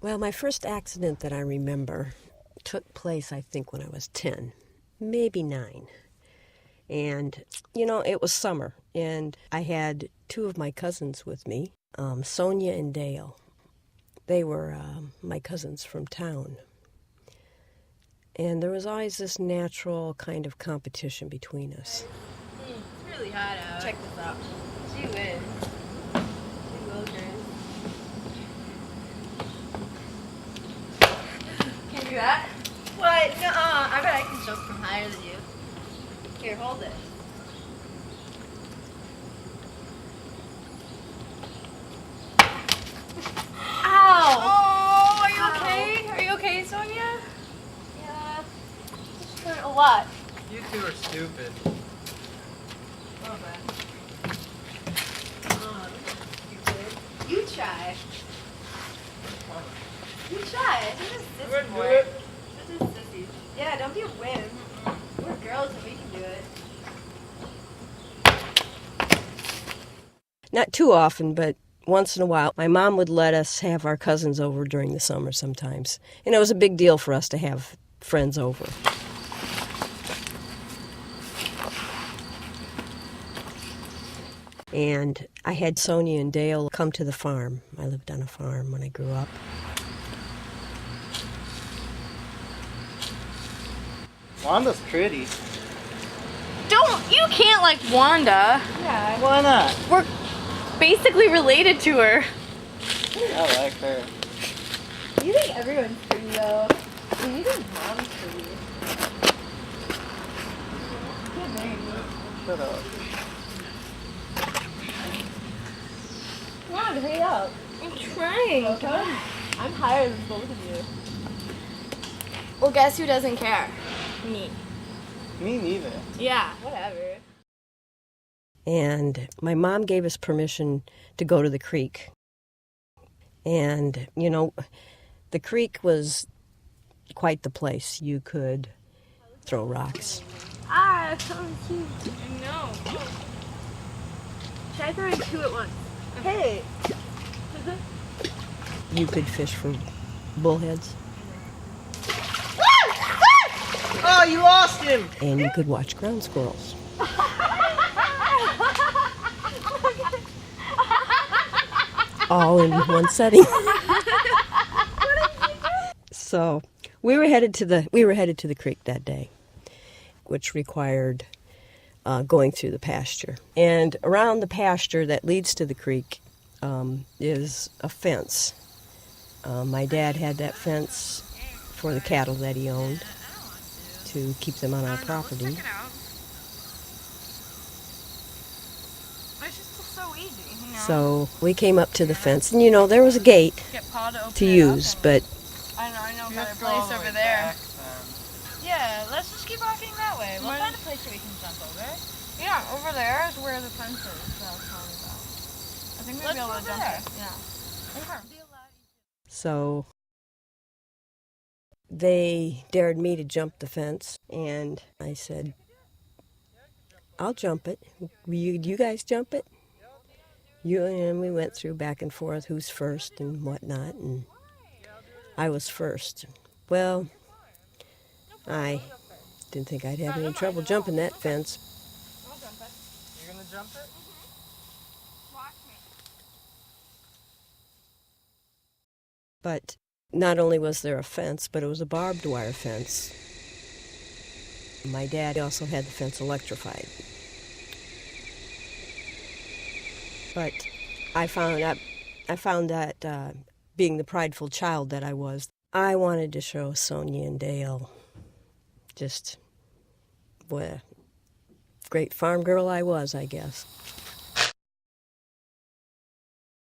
Well, my first accident that I remember took place, I think, when I was 10, maybe 9. And, it was summer, and I had 2 of my cousins with me, Sonia and Dale. They were my cousins from town. And there was always this natural kind of competition between us. It's really hot out. Check this out. She wins. She will, Grace. Can you do that? What? Nuh-uh. I bet I can jump from higher than you. Here, hold it. Ow! Oh, are you okay? Are you okay, Sonia? Yeah. Just hurt a lot. You two are stupid. Oh, bad. Oh, stupid. You try. You try. This is Do sissy it, boy. do it. This is sissy. Yeah, don't be a wimp. We're girls and we can do it. Not too often, but once in a while, my mom would let us have our cousins over during the summer sometimes. And it was a big deal for us to have friends over. And I had Sonia and Dale come to the farm. I lived on a farm when I grew up. Wanda's pretty. You can't like Wanda. Yeah. Why not? We're basically related to her. I like her. You think everyone's pretty though. You think mom's pretty. Get married. Shut up. Come on, hurry up. I'm trying. Okay. I'm higher than both of you. Well, guess who doesn't care? Me. Me neither. Yeah, whatever. And my mom gave us permission to go to the creek. And, the creek was quite the place. You could throw rocks. Ah, that's so cute. I know. Try throwing 2 at once. Hey! You could fish for bullheads. Oh, you lost him! And you could watch ground squirrels. All in one setting. So we were headed to the creek that day, which required going through the pasture. And around the pasture that leads to the creek is a fence. My dad had that fence for the cattle that he owned to keep them on our property. So we came up to the fence, and there was a gate to use, but I know a better place over there. Yeah, let's just keep walking that way. We'll find a place where we can jump over. Yeah, over there is where the fence is that I was talking about. I think we'll be able to jump there. Yeah. Okay. So they dared me to jump the fence, and I said, I'll jump it. Do you guys jump it? And we went through back and forth, who's first and whatnot, and I was first. Well, I didn't think I'd have any trouble jumping that fence. I'll jump it. You're gonna jump it? Watch me. But not only was there a fence, but it was a barbed wire fence. My dad also had the fence electrified. But I found that being the prideful child that I was, I wanted to show Sonia and Dale just what a great farm girl I was, I guess.